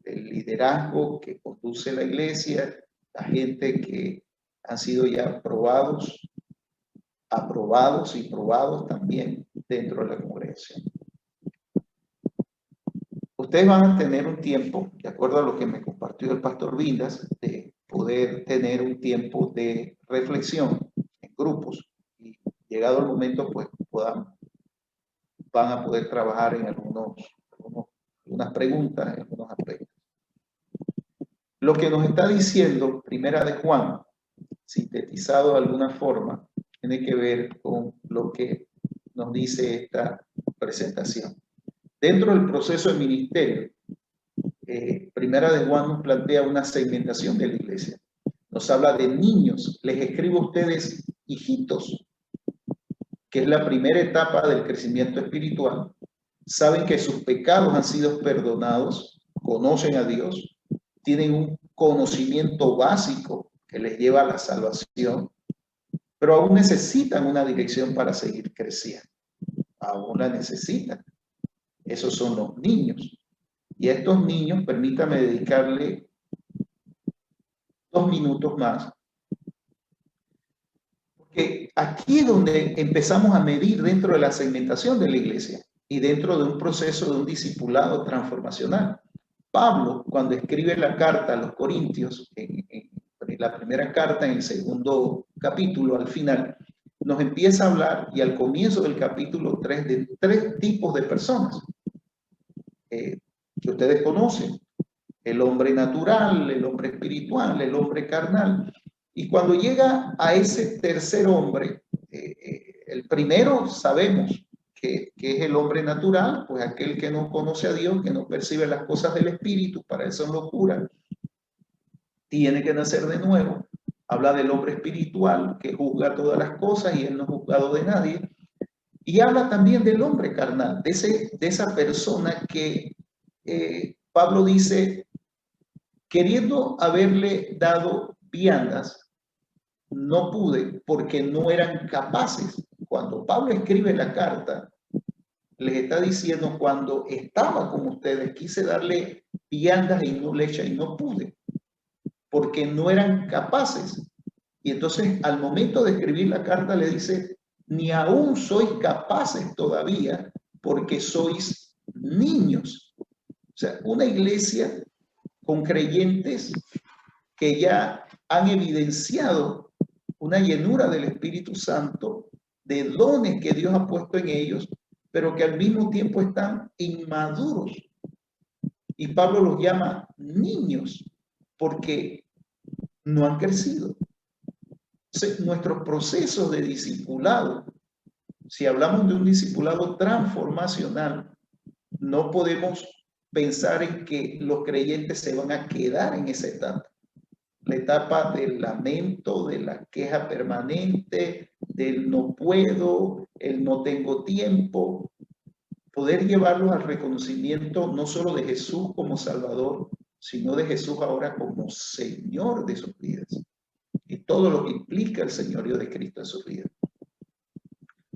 A: liderazgo que conduce la iglesia, la gente que han sido ya aprobados y probados también dentro de la congregación. Ustedes van a tener un tiempo, de acuerdo a lo que me compartió el pastor Vindas, de poder tener un tiempo de reflexión en grupos y llegado el momento, pues van a poder trabajar en algunas preguntas, en algunos aspectos. Lo que nos está diciendo Primera de Juan, sintetizado de alguna forma, tiene que ver con lo que nos dice esta presentación. Dentro del proceso de ministerio, Primera de Juan nos plantea una segmentación de la iglesia. Nos habla de niños. Les escribo a ustedes hijitos, que es la primera etapa del crecimiento espiritual. Saben que sus pecados han sido perdonados, conocen a Dios, tienen un conocimiento básico que les lleva a la salvación, pero aún necesitan una dirección para seguir creciendo. Aún la necesitan. Esos son los niños. Y a estos niños, permítame dedicarle 2 minutos más, porque aquí es donde empezamos a medir dentro de la segmentación de la iglesia y dentro de un proceso de un discipulado transformacional. Pablo, cuando escribe la carta a los Corintios, en la primera carta, en el segundo capítulo, al final, nos empieza a hablar, y al comienzo del capítulo 3, de 3 tipos de personas que ustedes conocen: el hombre natural, el hombre espiritual, el hombre carnal. Y cuando llega a ese tercer hombre, el primero sabemos que es el hombre natural, pues aquel que no conoce a Dios, que no percibe las cosas del espíritu, para eso es locura, tiene que nacer de nuevo. Habla del hombre espiritual, que juzga todas las cosas y él no es juzgado de nadie. Y habla también del hombre carnal, de esa persona que Pablo dice, queriendo haberle dado viandas, no pude porque no eran capaces. Cuando Pablo escribe la carta, les está diciendo, cuando estaba con ustedes, quise darle viandas y no leche y no pude, porque no eran capaces. Y entonces, al momento de escribir la carta, le dice, ni aún sois capaces todavía, porque sois niños. O sea, una iglesia con creyentes que ya han evidenciado una llenura del Espíritu Santo, de dones que Dios ha puesto en ellos, pero que al mismo tiempo están inmaduros. Y Pablo los llama niños porque no han crecido. Entonces, nuestros procesos de discipulado, si hablamos de un discipulado transformacional, no podemos pensar en que los creyentes se van a quedar en esa etapa. La etapa del lamento, de la queja permanente, del no puedo, el no tengo tiempo. Poder llevarlos al reconocimiento no solo de Jesús como Salvador, sino de Jesús ahora como Señor de sus vidas. Y todo lo que implica el señorío de Cristo en sus vidas.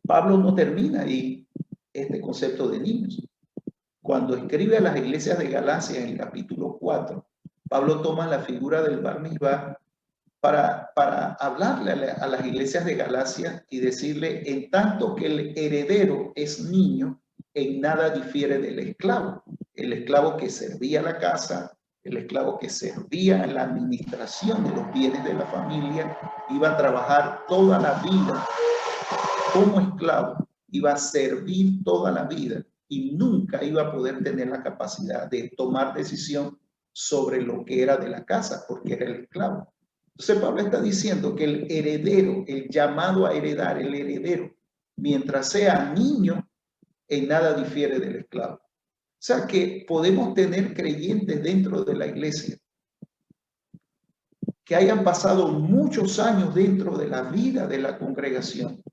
A: Pablo no termina ahí este concepto de niños. Cuando escribe a las iglesias de Galacia en el capítulo 4, Pablo toma la figura del Bar Mizvah para hablarle a las iglesias de Galacia y decirle, en tanto que el heredero es niño, en nada difiere del esclavo. El esclavo que servía la casa, el esclavo que servía en la administración de los bienes de la familia, iba a trabajar toda la vida como esclavo, iba a servir toda la vida y nunca iba a poder tener la capacidad de tomar decisión sobre lo que era de la casa, porque era el esclavo. Entonces Pablo está diciendo que el heredero, el llamado a heredar, el heredero, mientras sea niño, en nada difiere del esclavo. O sea que podemos tener creyentes dentro de la iglesia que hayan pasado muchos años dentro de la vida de la congregación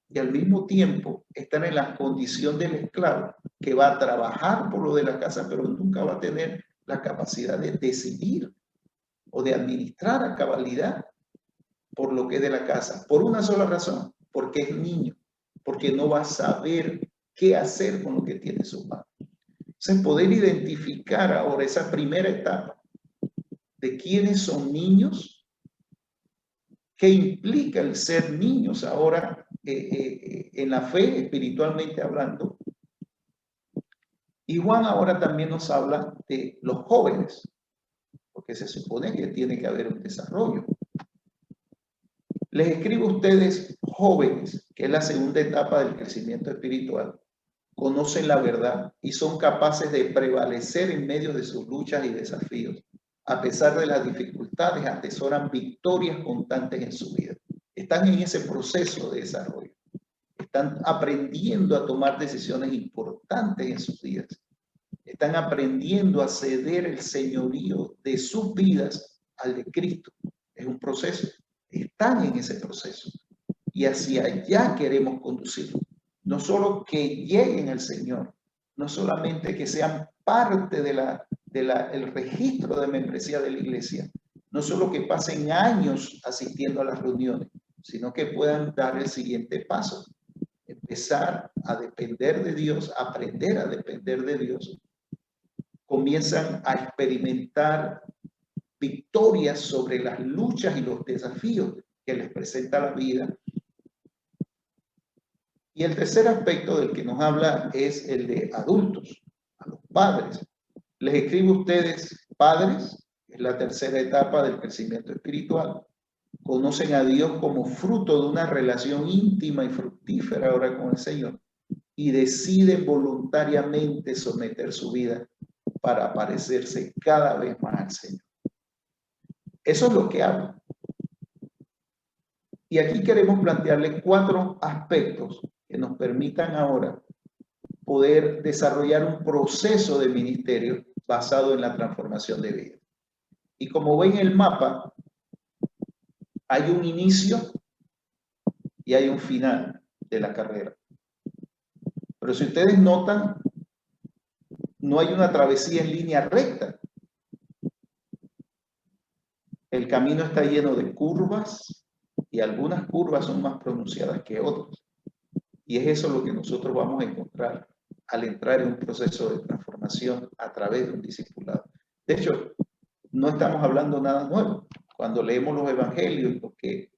A: y al mismo tiempo están en la condición del esclavo que va a trabajar por lo de la casa, pero nunca va a tener la capacidad de decidir o de administrar a cabalidad por lo que es de la casa, por una sola razón, porque es niño, porque no va a saber qué hacer con lo que tiene su padre. Entonces, poder identificar ahora esa primera etapa de quiénes son niños, qué implica el ser niños ahora en la fe, espiritualmente hablando. Y Juan ahora también nos habla de los jóvenes, porque se supone que tiene que haber un desarrollo. Les escribo a ustedes jóvenes, que es la segunda etapa del crecimiento espiritual, conocen la verdad y son capaces de prevalecer en medio de sus luchas y desafíos. A pesar de las dificultades, atesoran victorias constantes en su vida. Están en ese proceso de desarrollo. Están aprendiendo a tomar decisiones importantes en sus vidas. Están aprendiendo a ceder el señorío de sus vidas al de Cristo. Es un proceso. Están en ese proceso. Y hacia allá queremos conducirlo. No solo que lleguen al Señor, no solamente que sean parte del registro de membresía de la iglesia, no solo que pasen años asistiendo a las reuniones, sino que puedan dar el siguiente paso, empezar a depender de Dios, aprender a depender de Dios. Comienzan a experimentar victorias sobre las luchas y los desafíos que les presenta la vida. Y el tercer aspecto del que nos habla es el de adultos, a los padres. Les escribo a ustedes, padres, es la tercera etapa del crecimiento espiritual. Conocen a Dios como fruto de una relación íntima y fructífera ahora con el Señor y deciden voluntariamente someter su vida para parecerse cada vez más al Señor. Eso es lo que habla. Y aquí queremos plantearle 4 aspectos que nos permitan ahora poder desarrollar un proceso de ministerio basado en la transformación de vida. Y como ven en el mapa, hay un inicio y hay un final de la carrera. Pero si ustedes notan, no hay una travesía en línea recta. El camino está lleno de curvas y algunas curvas son más pronunciadas que otras. Y es eso lo que nosotros vamos a encontrar al entrar en un proceso de transformación a través de un discipulado. De hecho, no estamos hablando nada nuevo. Cuando leemos los evangelios,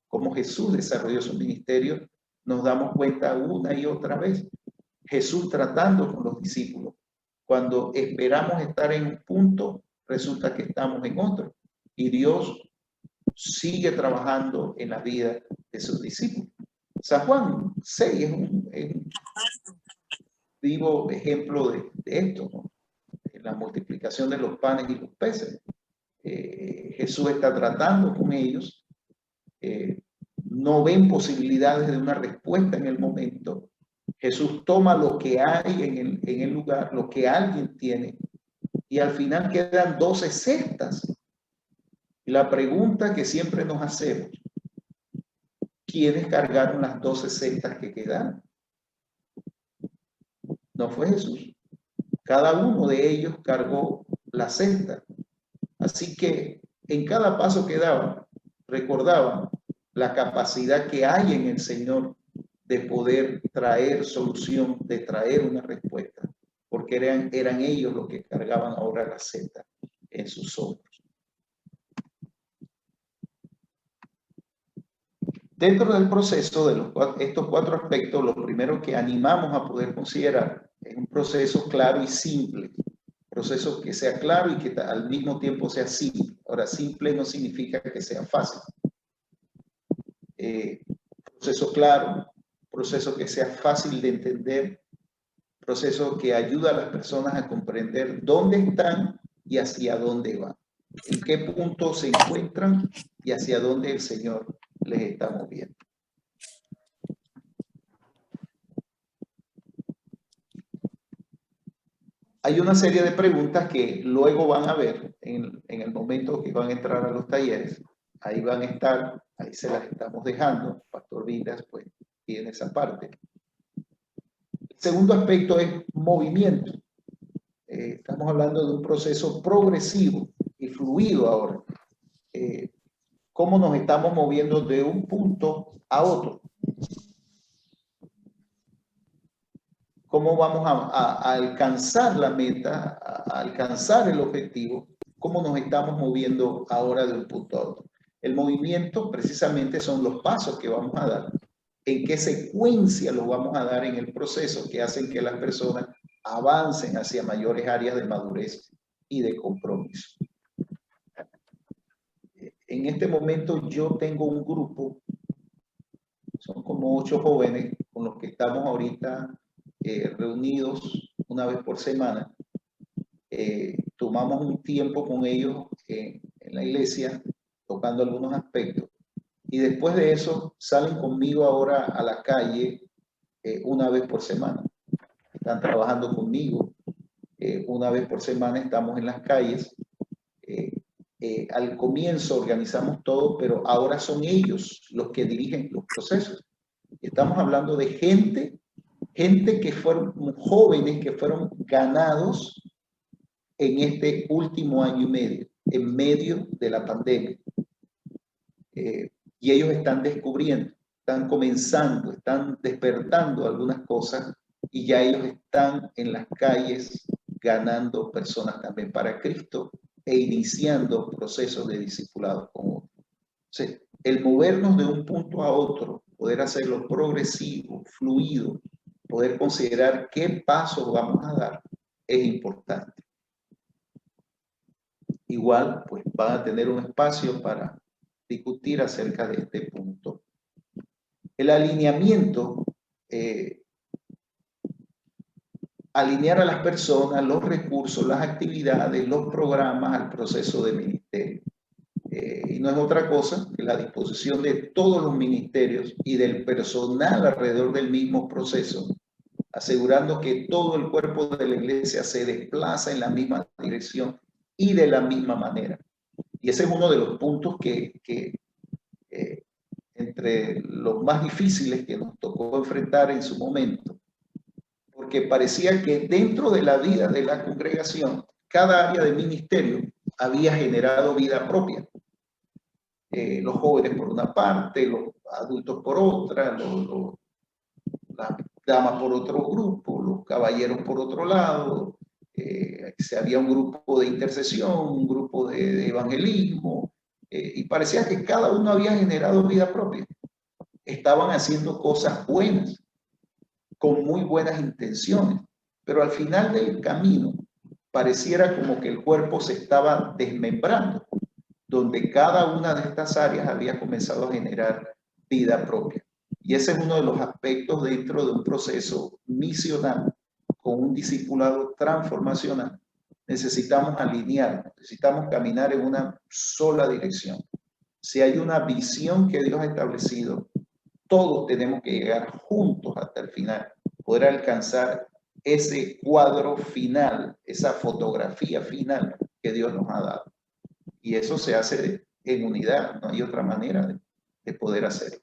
A: cómo Jesús desarrolló su ministerio, nos damos cuenta una y otra vez. Jesús tratando con los discípulos. Cuando esperamos estar en un punto, resulta que estamos en otro. Y Dios sigue trabajando en la vida de sus discípulos. San Juan 6 es un vivo ejemplo de esto, ¿no? En la multiplicación de los panes y los peces. Jesús está tratando con ellos, no ven posibilidades de una respuesta en el momento. Jesús toma lo que hay en el lugar, lo que alguien tiene, y al final quedan 12 cestas. Y la pregunta que siempre nos hacemos, ¿quiénes cargaron las 12 cestas que quedaron? No fue Jesús. Cada uno de ellos cargó la cesta. Así que en cada paso que daban, recordaban la capacidad que hay en el Señor de poder traer solución, de traer una respuesta, porque eran ellos los que cargaban ahora la cesta en sus hombros. Dentro del proceso de estos 4 aspectos, lo primero que animamos a poder considerar es un proceso claro y simple. Proceso que sea claro y que al mismo tiempo sea simple. Ahora, simple no significa que sea fácil. Proceso claro, proceso que sea fácil de entender, proceso que ayuda a las personas a comprender dónde están y hacia dónde van. en qué punto se encuentran y hacia dónde el Señor les está moviendo. Hay una serie de preguntas que luego van a ver en el momento que van a entrar a los talleres. Ahí van a estar, ahí se las estamos dejando. Pastor Vilas, pues, tiene esa parte. El segundo aspecto es movimiento. Estamos hablando de un proceso progresivo y fluido ahora. ¿Cómo nos estamos moviendo de un punto a otro? ¿Cómo vamos a alcanzar la meta, a alcanzar el objetivo? ¿Cómo nos estamos moviendo ahora de un punto a otro? El movimiento precisamente son los pasos que vamos a dar, en qué secuencia los vamos a dar en el proceso que hacen que las personas avancen hacia mayores áreas de madurez y de compromiso. En este momento yo tengo un grupo, son como 8 jóvenes con los que estamos ahorita reunidos una vez por semana. Tomamos un tiempo con ellos en la iglesia, tocando algunos aspectos. Y después de eso salen conmigo ahora a la calle una vez por semana. Están trabajando conmigo. Una vez por semana estamos en las calles. Al comienzo organizamos todo, pero ahora son ellos los que dirigen los procesos. Estamos hablando de gente que fueron jóvenes, que fueron ganados en este último año y medio, en medio de la pandemia. Y ellos están descubriendo, están comenzando, están despertando algunas cosas y ya ellos están en las calles ganando personas también para Cristo e iniciando procesos de discipulado con otros. Sí, el movernos de un punto a otro, poder hacerlo progresivo, fluido, poder considerar qué pasos vamos a dar, es importante. Igual, pues van a tener un espacio para discutir acerca de este punto. El alineamiento, alinear a las personas, los recursos, las actividades, los programas al proceso de ministerio. Y no es otra cosa que la disposición de todos los ministerios y del personal alrededor del mismo proceso, asegurando que todo el cuerpo de la iglesia se desplaza en la misma dirección y de la misma manera. Y ese es uno de los puntos que entre los más difíciles que nos tocó enfrentar en su momento, porque parecía que dentro de la vida de la congregación, cada área de ministerio había generado vida propia. Los jóvenes por una parte, los adultos por otra, las damas por otro grupo, los caballeros por otro lado, se había un grupo de intercesión, un grupo de evangelismo, y parecía que cada uno había generado vida propia. Estaban haciendo cosas buenas, con muy buenas intenciones, pero al final del camino pareciera como que el cuerpo se estaba desmembrando, donde cada una de estas áreas había comenzado a generar vida propia. Y ese es uno de los aspectos dentro de un proceso misional con un discipulado transformacional. Necesitamos alinear, necesitamos caminar en una sola dirección. Si hay una visión que Dios ha establecido, todos tenemos que llegar juntos hasta el final, poder alcanzar ese cuadro final, esa fotografía final que Dios nos ha dado. Y eso se hace en unidad, no hay otra manera de poder hacerlo.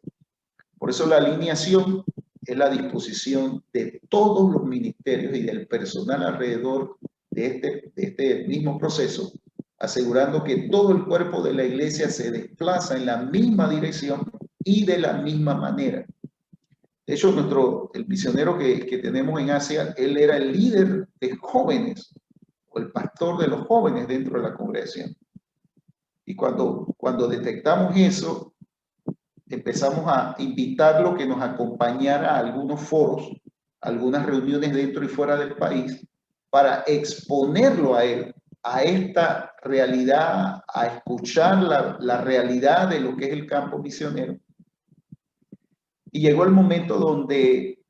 A: Por eso la alineación es la disposición de todos los ministerios y del personal alrededor de este mismo proceso, asegurando que todo el cuerpo de la iglesia se desplaza en la misma dirección y de la misma manera. De hecho, el misionero que tenemos en Asia, él era el líder de jóvenes, o el pastor de los jóvenes dentro de la congregación. Y cuando detectamos eso, empezamos a invitarlo que nos acompañara a algunos foros, algunas reuniones dentro y fuera del país, para exponerlo a él, a esta realidad, a escuchar la realidad de lo que es el campo misionero. Y llegó el momento donde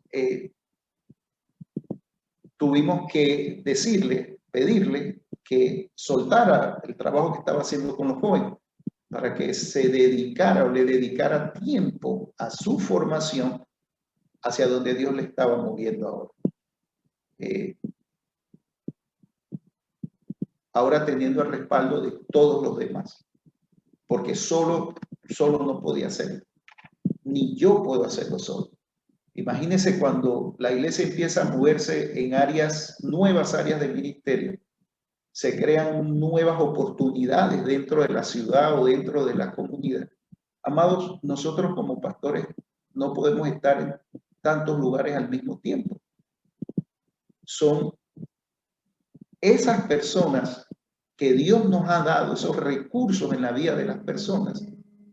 A: tuvimos que decirle, pedirle que soltara el trabajo que estaba haciendo con los jóvenes para que se dedicara o le dedicara tiempo a su formación hacia donde Dios le estaba moviendo ahora. Ahora teniendo el respaldo de todos los demás, porque solo no podía hacerlo, ni yo puedo hacerlo solo. Imagínense cuando la iglesia empieza a moverse en nuevas áreas del ministerio, se crean nuevas oportunidades dentro de la ciudad o dentro de la comunidad. Amados, nosotros como pastores no podemos estar en tantos lugares al mismo tiempo. Son esas personas que Dios nos ha dado, esos recursos en la vida de las personas,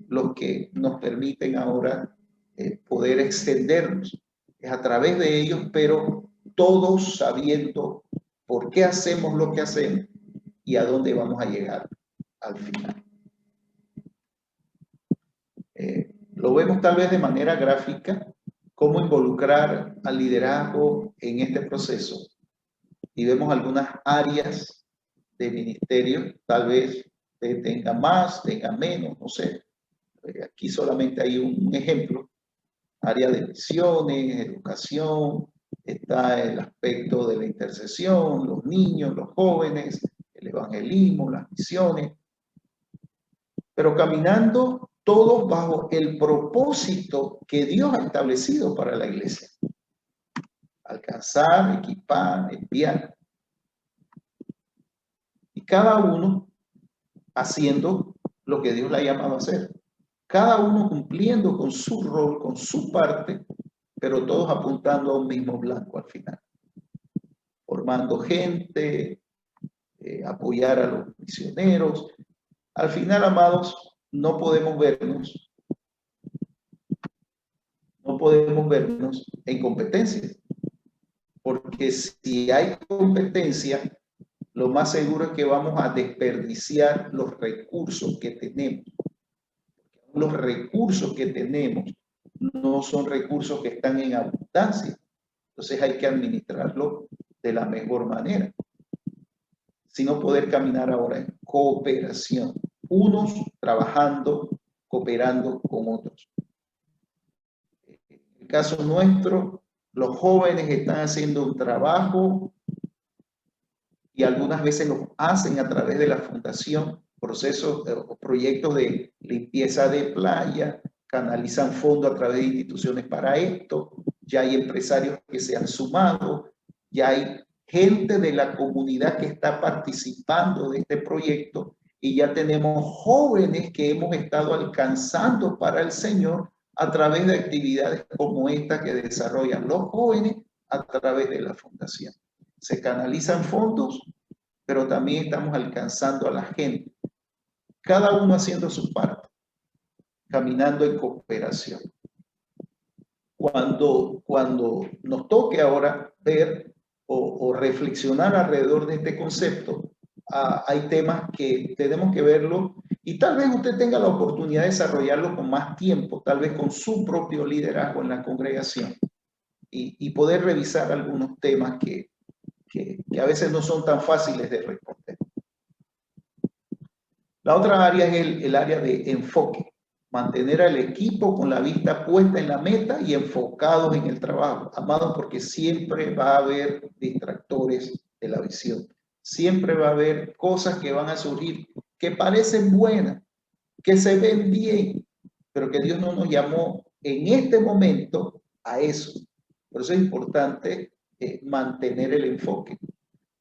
A: los que nos permiten ahora poder extendernos. Es a través de ellos, pero todos sabiendo por qué hacemos lo que hacemos y a dónde vamos a llegar al final. Lo vemos tal vez de manera gráfica, cómo involucrar al liderazgo en este proceso. Y vemos algunas áreas de ministerio, tal vez tenga más, tenga menos, no sé. Aquí solamente hay un ejemplo. Área de misiones, educación, está el aspecto de la intercesión, los niños, los jóvenes, el evangelismo, las misiones. Pero caminando todos bajo el propósito que Dios ha establecido para la iglesia. Alcanzar, equipar, enviar. Y cada uno haciendo lo que Dios le ha llamado a hacer. Cada uno cumpliendo con su rol, con su parte, pero todos apuntando a un mismo blanco al final. Formando gente, apoyar a los misioneros. Al final, amados, no podemos vernos en competencia. Porque si hay competencia, lo más seguro es que vamos a desperdiciar los recursos que tenemos. Los recursos que tenemos no son recursos que están en abundancia. Entonces hay que administrarlo de la mejor manera. Sino poder caminar ahora en cooperación. Unos trabajando, cooperando con otros. En el caso nuestro, los jóvenes están haciendo un trabajo y algunas veces lo hacen a través de la fundación, procesos o proyectos de limpieza de playa, canalizan fondos a través de instituciones para esto, ya hay empresarios que se han sumado, ya hay gente de la comunidad que está participando de este proyecto y ya tenemos jóvenes que hemos estado alcanzando para el Señor a través de actividades como esta que desarrollan los jóvenes a través de la fundación. Se canalizan fondos, pero también estamos alcanzando a la gente, cada uno haciendo su parte, caminando en cooperación. Cuando nos toque ahora ver o reflexionar alrededor de este concepto, hay temas que tenemos que verlo y tal vez usted tenga la oportunidad de desarrollarlo con más tiempo, tal vez con su propio liderazgo en la congregación y poder revisar algunos temas que a veces no son tan fáciles de responder. La otra área es el área de enfoque. Mantener al equipo con la vista puesta en la meta y enfocados en el trabajo. Amados, porque siempre va a haber distractores de la visión. Siempre va a haber cosas que van a surgir que parecen buenas, que se ven bien, pero que Dios no nos llamó en este momento a eso. Por eso es importante mantener el enfoque.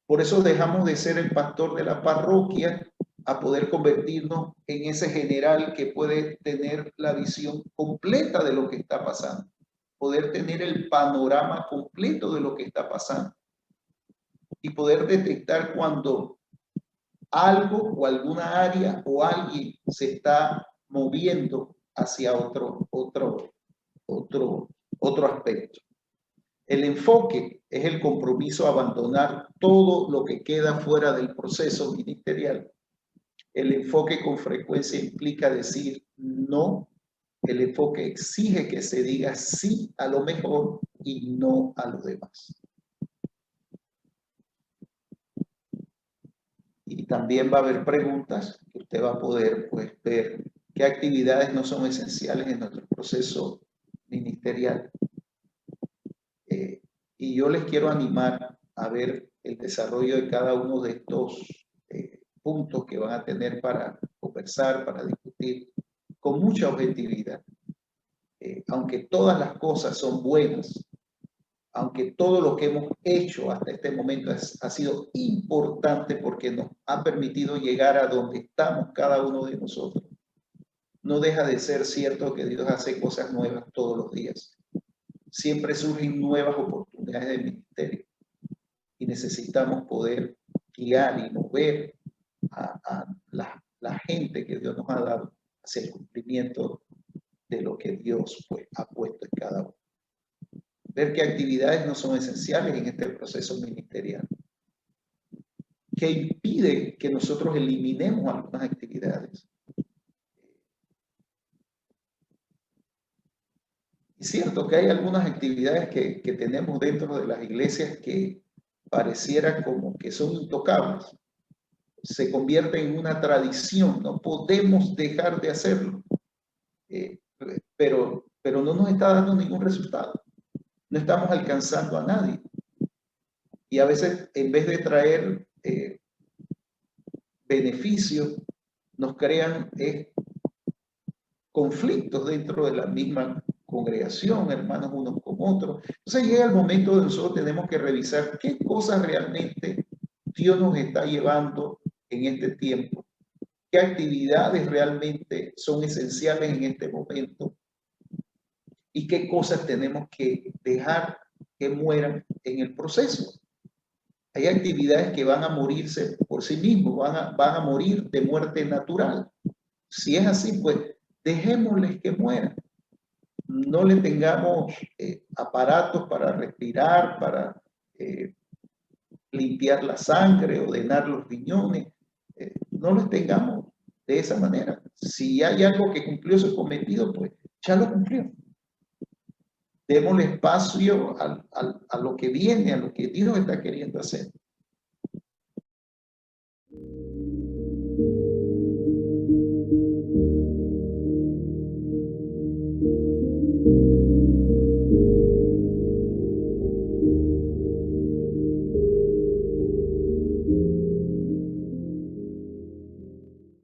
A: Por eso dejamos de ser el pastor de la parroquia a poder convertirnos en ese general que puede tener la visión completa de lo que está pasando, poder tener el panorama completo de lo que está pasando y poder detectar cuando algo o alguna área o alguien se está moviendo hacia otro aspecto. El enfoque es el compromiso a abandonar todo lo que queda fuera del proceso ministerial. El enfoque con frecuencia implica decir no. El enfoque exige que se diga sí a lo mejor y no a lo demás. y también va a haber preguntas que usted va a poder pues, ver qué actividades no son esenciales en nuestro proceso ministerial. Y yo les quiero animar a ver el desarrollo de cada uno de estos puntos que van a tener para conversar, para discutir, con mucha objetividad. Aunque todas las cosas son buenas, aunque todo lo que hemos hecho hasta este momento ha sido importante porque nos ha permitido llegar a donde estamos cada uno de nosotros, no deja de ser cierto que Dios hace cosas nuevas todos los días. Siempre surgen nuevas oportunidades de ministerio y necesitamos poder guiar y mover a la gente que Dios nos ha dado hacia el cumplimiento de lo que Dios pues, ha puesto en cada uno. Ver qué actividades no son esenciales en este proceso ministerial, que impide que nosotros eliminemos algunas actividades. Es cierto que hay algunas actividades que tenemos dentro de las iglesias que pareciera como que son intocables. Se convierte en una tradición, no podemos dejar de hacerlo. Pero no nos está dando ningún resultado. No estamos alcanzando a nadie. Y a veces, en vez de traer beneficios, nos crean conflictos dentro de la misma congregación, hermanos unos con otros. Entonces llega el momento de nosotros tenemos que revisar qué cosas realmente Dios nos está llevando en este tiempo, qué actividades realmente son esenciales en este momento y qué cosas tenemos que dejar que mueran en el proceso. Hay actividades que van a morirse por sí mismos, van a morir de muerte natural. Si es así, pues dejémosles que mueran. No le tengamos aparatos para respirar, para limpiar la sangre o drenar los riñones. No los tengamos de esa manera. Si hay algo que cumplió su cometido, pues ya lo cumplió. Démosle espacio a lo que viene, a lo que Dios está queriendo hacer.